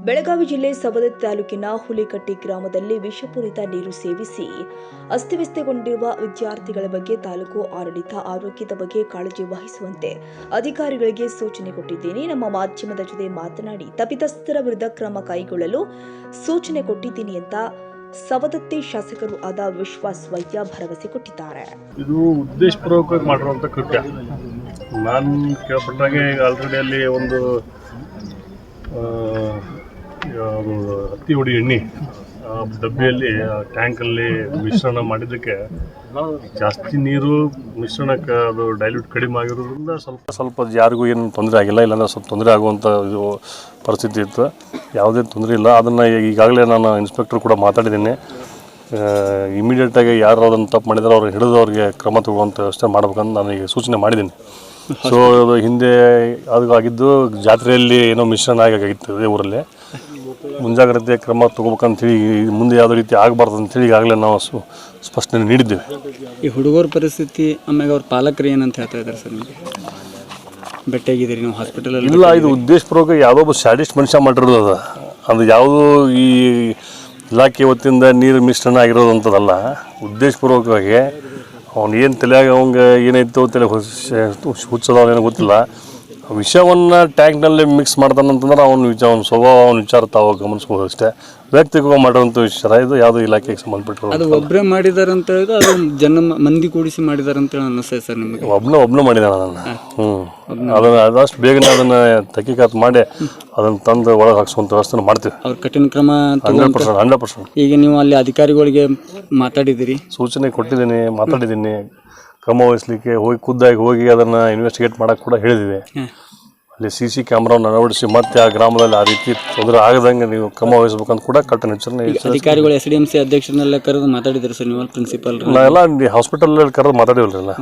ಬೆಳಗಾವಿ ಜಿಲ್ಲೆ ಸವದತ್ತಿ ತಾಲೂಕಿನ ಹುಲಿಕಟ್ಟಿ ಗ್ರಾಮದಲ್ಲಿ ವಿಷಪೂರಿತ ನೀರು ಸೇವಿಸಿ ಅಸ್ತವ್ಯಸ್ತಗೊಂಡಿರುವ ವಿದ್ಯಾರ್ಥಿಗಳ ಬಗ್ಗೆ ತಾಲೂಕು ಆಡಳಿತ ಆರೋಗ್ಯದ ಬಗ್ಗೆ ಕಾಳಜಿ ವಹಿಸುವಂತೆ ಅಧಿಕಾರಿಗಳಿಗೆ ಸೂಚನೆ ಕೊಟ್ಟಿದ್ದೇನೆ. ನಮ್ಮ ಮಾಧ್ಯಮದ ಜೊತೆ ಮಾತನಾಡಿ ತಪ್ಪಿತಸ್ಥರ ವಿರುದ್ಧ ಕ್ರಮ ಕೈಗೊಳ್ಳಲು ಸೂಚನೆ ಕೊಟ್ಟಿದ್ದೀನಿ ಅಂತ ಸವದತ್ತಿ ಶಾಸಕರು ಆದ ವಿಶ್ವಾಸ್ ವೈದ್ಯ ಭರವಸೆ ಕೊಟ್ಟಿದ್ದಾರೆ. ಇದು ಉದ್ದೇಶಪೂರ್ವಕವಾಗಿ ಮಾಡಿರುವಂಥ ಕೃತ್ಯ. ನಾನು ಕೇಳ್ಪಟ್ಟಾಗೆ ಆಲ್ರೆಡಿ ಅಲ್ಲಿ ಒಂದು ಹತ್ತಿ ಹುಡಿ ಎಣ್ಣೆ ಡಬ್ಬಿಯಲ್ಲಿ ಟ್ಯಾಂಕಲ್ಲಿ ಮಿಶ್ರಣ ಮಾಡಿದ್ದಕ್ಕೆ ಜಾಸ್ತಿ ನೀರು ಮಿಶ್ರಣಕ್ಕೆ ಅದು ಡೈಲ್ಯೂಟ್ ಕಡಿಮೆ ಆಗಿರೋದ್ರಿಂದ ಸ್ವಲ್ಪ ಯಾರಿಗೂ ಏನು ತೊಂದರೆ ಆಗಿಲ್ಲ, ಇಲ್ಲಾಂದ್ರೆ ಸ್ವಲ್ಪ ತೊಂದರೆ ಆಗುವಂಥ ಇದು ಪರಿಸ್ಥಿತಿ ಇತ್ತು. ಯಾವುದೇ ತೊಂದರೆ ಇಲ್ಲ. ಅದನ್ನು ಈಗಾಗಲೇ ನಾನು ಇನ್ಸ್ಪೆಕ್ಟರ್ ಕೂಡ ಮಾತಾಡಿದ್ದೀನಿ. ಇಮಿಡಿಯೇಟಾಗಿ ಯಾರು ಅದನ್ನು ತಪ್ಪು ಮಾಡಿದಾರೋ ಅವ್ರಿಗೆ ಹಿಡಿದು ಅವ್ರಿಗೆ ಕ್ರಮ ತಗೊಳ್ಳುವಂಥ ವ್ಯವಸ್ಥೆ ಮಾಡ್ಬೇಕಂತ ನಾನು ಈಗ ಸೂಚನೆ ಮಾಡಿದ್ದೀನಿ. ಸೊ ಅದು ಹಿಂದೆ ಅದು ಆಗಿದ್ದು ಜಾತ್ರೆಯಲ್ಲಿ ಏನೋ ಮಿಶ್ರಣ ಆಗಿತ್ತು ಇದೇ ಊರಲ್ಲಿ. ಮುಂಜಾಗ್ರತೆ ಕ್ರಮ ತಗೋಬೇಕಂತೇಳಿ ಮುಂದೆ ಯಾವುದೇ ರೀತಿ ಆಗಬಾರ್ದು ಅಂತೇಳಿ ಈಗಾಗಲೇ ನಾವು ಸ್ಪಷ್ಟನೆ ನೀಡಿದ್ದೇವೆ. ಈ ಹುಡುಗರ ಪರಿಸ್ಥಿತಿ ಆಮೇಲೆ ಅವ್ರ ಪಾಲಕರು ಏನಂತ ಹೇಳ್ತಾ ಇದ್ದಾರೆ ಸರ್? ನಿಮಗೆ ಭೇಟಿಯಾಗಿದ್ದೀರಿ ನೀವು ಹಾಸ್ಪಿಟಲಲ್ಲಿ? ಇಲ್ಲ, ಇದು ಉದ್ದೇಶಪೂರ್ವಕ ಯಾವುದೋ ಒಬ್ಬ ಸ್ಯಾಡಿಸ್ಟ್ ಮನುಷ್ಯ ಮಾಡಿರೋದು ಅದು ಯಾವುದೋ ಈ ಇಲಾಖೆ ವತಿಯಿಂದ ನೀರು ಮಿಶ್ರಣ ಆಗಿರೋದು ಅಂಥದ್ದಲ್ಲ. ಉದ್ದೇಶಪೂರ್ವಕವಾಗಿ ಅವ್ನು ಏನು ತಲೆಯಾಗ ಅವಂಗೆ ಏನಾಯ್ತು ತಲೆ ಹುಚ್ಚದವನೇನೋ ಗೊತ್ತಿಲ್ಲ, ವಿಷಯವನ್ನು ಟ್ಯಾಂಕ್ನಲ್ಲಿ ಮಿಕ್ಸ್ ಮಾಡ್ತಾನಂತಂದ್ರೆ ಅವ್ನ ಸ್ವಭಾವ ಅವ್ನ ವಿಚಾರ ತಾವು ಗಮನಿಸ್ಬೋದು ಅಷ್ಟೇ. ವ್ಯಕ್ತಿಗತ ಮಾಡುವಂಥ ವಿಚಾರ ಇದು, ಯಾವುದೋ ಇಲಾಖೆಗೆ ಸಂಬಂಧಪಟ್ಟಿರೋ ಅದು ಒಬ್ಬರೇ ಮಾಡಿದ್ದಾರೆ ಅಂತ ಹೇಳಿದ್ರೆ ಅದು ಮಂದಿ ಕೂಡಿಸಿ ಮಾಡಿದ್ದಾರೆ ಅಂತ ಅನ್ನಿಸ್ತದೆ ಸರ್ ನಿಮಗೆ? ಒಬ್ಬನೇ ಮಾಡಿದ್ದಾನೆ ಅದನ್ನು. ಅದನ್ನು ಆದಷ್ಟು ಬೇಗನೆ ಅದನ್ನು ತಹಕೀಕಾತ್ ಮಾಡಿ ಅದನ್ನು ತಂದು ಒಳಗೆ ಹಾಕ್ಸುವಂಥ ವ್ಯವಸ್ಥೆ ಮಾಡ್ತೀವಿ. ಅವ್ರ ಕಠಿಣ ಕ್ರಮ 100%. ಈಗ ನೀವು ಅಲ್ಲಿ ಅಧಿಕಾರಿಗಳಿಗೆ ಮಾತಾಡಿದ್ದೀರಿ? ಸೂಚನೆ ಕೊಟ್ಟಿದ್ದೀನಿ, ಮಾತಾಡಿದ್ದೀನಿ. ಕ್ರಮ ವಹಿಸಲಿಕ್ಕೆ ಖುದ್ದಾಗಿ ಹೋಗಿ ಅದನ್ನು ಇನ್ವೆಸ್ಟಿಗೇಟ್ ಮಾಡೋಕ್ಕೆ ಕೂಡ ಹೇಳಿದ್ದೀವಿ. ಅಲ್ಲಿ CC ಕ್ಯಾಮ್ರಾವನ್ನು ಅಳವಡಿಸಿ ಮತ್ತೆ ಆ ಗ್ರಾಮದಲ್ಲಿ ಆ ರೀತಿ ತೊಂದರೆ ಆಗದಂಗೆ ನೀವು ಕ್ರಮ ವಹಿಸಬೇಕಂತ ಕೂಡ ಕಟ್ಟುನಿಟ್ಟಿನ ಎಚ್ಚರಿಕೆ. ಅಧಿಕಾರಿಗಳು SDMC ಅಧ್ಯಕ್ಷರನ್ನೆಲ್ಲ ಕರೆದು ಮಾತಾಡಿದ್ರು ಸರ್ ನೀವು? ಪ್ರಿನ್ಸಿಪಲ್ ನಾವೆಲ್ಲ ಹಾಸ್ಪಿಟಲ್ ಕರೆದು ಮಾತಾಡಿವಲ್ರಿ ಎಲ್ಲ.